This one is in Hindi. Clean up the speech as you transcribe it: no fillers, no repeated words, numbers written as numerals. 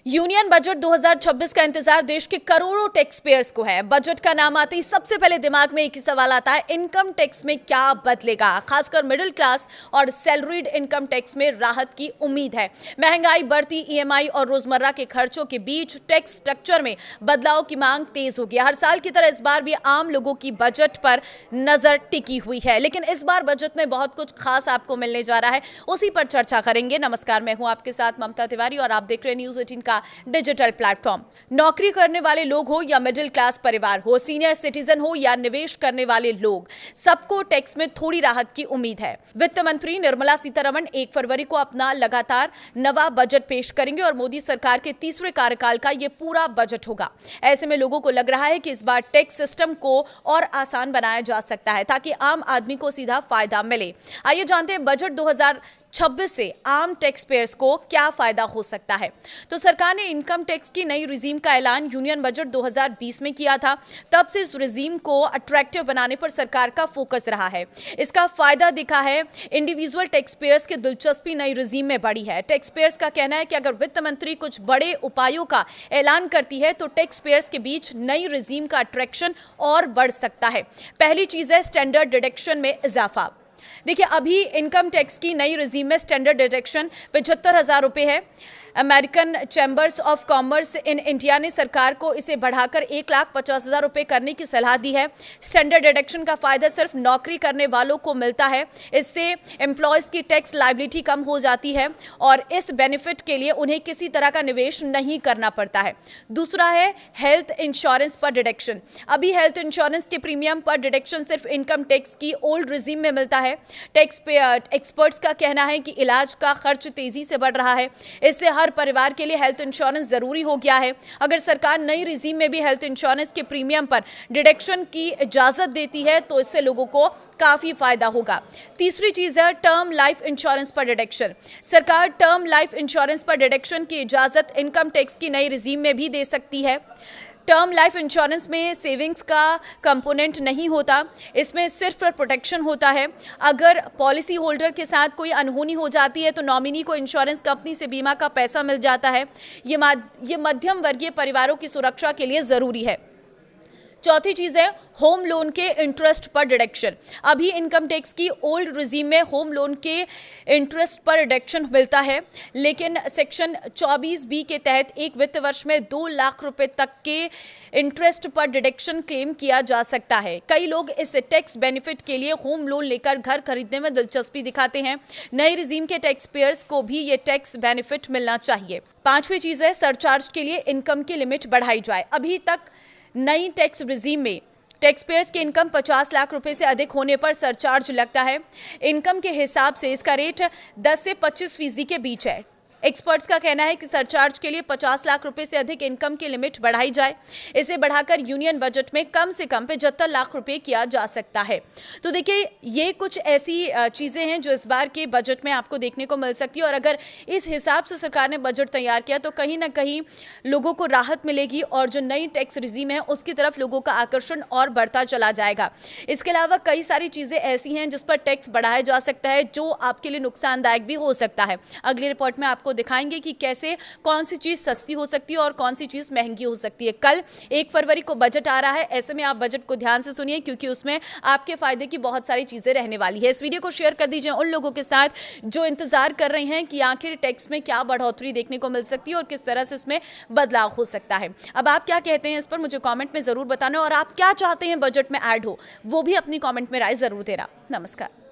यूनियन बजट 2026 का इंतजार देश के करोड़ों टैक्स पेयर्स को है। बजट का नाम आते ही सबसे पहले दिमाग में एक ही सवाल आता है, इनकम टैक्स में क्या बदलेगा। खासकर मिडिल क्लास और सैलरीड इनकम टैक्स में राहत की उम्मीद है। महंगाई, बढ़ती ईएमआई और रोजमर्रा के खर्चों के बीच टैक्स स्ट्रक्चर में बदलाव की मांग तेज होगी। हर साल की तरह इस बार भी आम लोगों की बजट पर नजर टिकी हुई है, लेकिन इस बार बजट में बहुत कुछ खास आपको मिलने जा रहा है, उसी पर चर्चा करेंगे। नमस्कार, मैं हूं आपके साथ ममता तिवारी और आप देख रहे हैं न्यूज़ 18 का डिजिटल प्लेटफॉर्म। नौकरी करने वाले लोग हो या मिडिल क्लास परिवार हो, सीनियर सिटीजन हो या निवेश करने वाले लोग, सबको टैक्स में थोड़ी राहत की उम्मीद है। वित्त मंत्री निर्मला सीतारमण 1 फरवरी को अपना लगातार नवा बजट पेश करेंगे और मोदी सरकार के तीसरे कार्यकाल का यह पूरा बजट होगा। ऐसे में लोगों को लग रहा है कि इस बार टैक्स सिस्टम को और आसान बनाया जा सकता है ताकि आम आदमी को सीधा फायदा मिले। आइए जानते हैं बजट 2026 से आम टैक्स पेयर्स को क्या फायदा हो सकता है। तो सरकार ने इनकम टैक्स की नई रिजीम का ऐलान यूनियन बजट 2020 में किया था। तब से इस रिजीम को अट्रैक्टिव बनाने पर सरकार का फोकस रहा है। इसका फायदा दिखा है। इंडिविजुअल टैक्स पेयर्स की दिलचस्पी नई रिजीम में बढ़ी है। टैक्स पेयर्स का कहना है कि अगर वित्त मंत्री कुछ बड़े उपायों का ऐलान करती है तो टैक्स पेयर्स के बीच नई रिजीम का अट्रैक्शन और बढ़ सकता है। पहली चीज है स्टैंडर्ड डिडक्शन में इजाफा। देखिए, अभी इनकम टैक्स की नई रिजीम में स्टैंडर्ड डिडक्शन 75,000 रुपये है। American chambers of commerce in India ने सरकार को इसे बढ़ाकर 1,50,000 रुपये करने की सलाह दी है। स्टैंडर्ड डिडक्शन का फायदा सिर्फ नौकरी करने वालों को मिलता है। इससे एम्प्लॉयज़ की टैक्स लायबिलिटी कम हो जाती है और इस बेनिफिट के लिए उन्हें किसी तरह का निवेश नहीं करना पड़ता है। दूसरा है हेल्थ इंश्योरेंस पर डिडक्शन। अभी हेल्थ इंश्योरेंस के प्रीमियम पर डिडक्शन सिर्फ इनकम टैक्स की ओल्ड रिजीम में मिलता है। टैक्स एक्सपर्ट्स का कहना है कि इलाज का खर्च तेजी से बढ़ रहा है। इससे हर परिवार के लिए हेल्थ इंश्योरेंस जरूरी हो गया है। अगर सरकार नई रिजीम में भी हेल्थ इंश्योरेंस के प्रीमियम पर डिडक्शन की इजाजत देती है तो इससे लोगों को काफी फायदा होगा। तीसरी चीज है टर्म लाइफ इंश्योरेंस पर डिडक्शन। सरकार टर्म लाइफ इंश्योरेंस पर डिडक्शन की इजाजत इनकम टैक्स की नई रिजीम में भी दे सकती है। टर्म लाइफ इंश्योरेंस में सेविंग्स का कंपोनेंट नहीं होता, इसमें सिर्फ प्रोटेक्शन होता है। अगर पॉलिसी होल्डर के साथ कोई अनहोनी हो जाती है तो नॉमिनी को इंश्योरेंस कंपनी से बीमा का पैसा मिल जाता है। ये मध्यम वर्गीय परिवारों की सुरक्षा के लिए ज़रूरी है। चौथी चीज़ है होम लोन के इंटरेस्ट पर डिडक्शन। अभी इनकम टैक्स की ओल्ड रिजीम में होम लोन के इंटरेस्ट पर डिडक्शन मिलता है, लेकिन सेक्शन 24B के तहत एक वित्त वर्ष में 2 लाख रुपए तक के इंटरेस्ट पर डिडक्शन क्लेम किया जा सकता है। कई लोग इस टैक्स बेनिफिट के लिए होम लोन लेकर घर खरीदने में दिलचस्पी दिखाते हैं। नई रिजीम के टैक्स पेयर्स को भी ये टैक्स बेनिफिट मिलना चाहिए। पांचवी चीज़ है सरचार्ज के लिए इनकम की लिमिट बढ़ाई जाए। अभी तक नई टैक्स रिजीम में टैक्स पेयर्स की इनकम 50 लाख रुपए से अधिक होने पर सरचार्ज लगता है। इनकम के हिसाब से इसका रेट 10 से 25% के बीच है। एक्सपर्ट्स का कहना है कि सरचार्ज के लिए 50 लाख रुपए से अधिक इनकम की लिमिट बढ़ाई जाए। इसे बढ़ाकर यूनियन बजट में कम से कम 75 लाख रुपए किया जा सकता है। तो देखिए, ये कुछ ऐसी चीज़ें हैं जो इस बार के बजट में आपको देखने को मिल सकती है और अगर इस हिसाब से सरकार ने बजट तैयार किया तो कहीं ना कहीं लोगों को राहत मिलेगी और जो नई टैक्स रिजीम है उसकी तरफ लोगों का आकर्षण और बढ़ता चला जाएगा। इसके अलावा कई सारी चीज़ें ऐसी हैं जिस पर टैक्स बढ़ाया जा सकता है जो आपके लिए नुकसानदायक भी हो सकता है। अगली रिपोर्ट में आपको दिखाएंगे कि कैसे कौन सी चीज सस्ती हो सकती है और कौन सी चीज महंगी हो सकती है। कल 1 फरवरी को बजट आ रहा है, ऐसे में आप बजट को ध्यान से सुनिए क्योंकि उसमें आपके फायदे की बहुत सारी चीजें रहने वाली है। इस वीडियो को शेयर कर दीजिए उन लोगों के साथ जो इंतजार कर रहे हैं कि आखिर टैक्स में क्या बढ़ोतरी देखने को मिल सकती है और किस तरह से इसमें बदलाव हो सकता है। अब आप क्या कहते हैं इस पर मुझे कॉमेंट में जरूर बताना और आप क्या चाहते हैं बजट में ऐड हो वो भी अपनी कॉमेंट में राय जरूर देना। नमस्कार।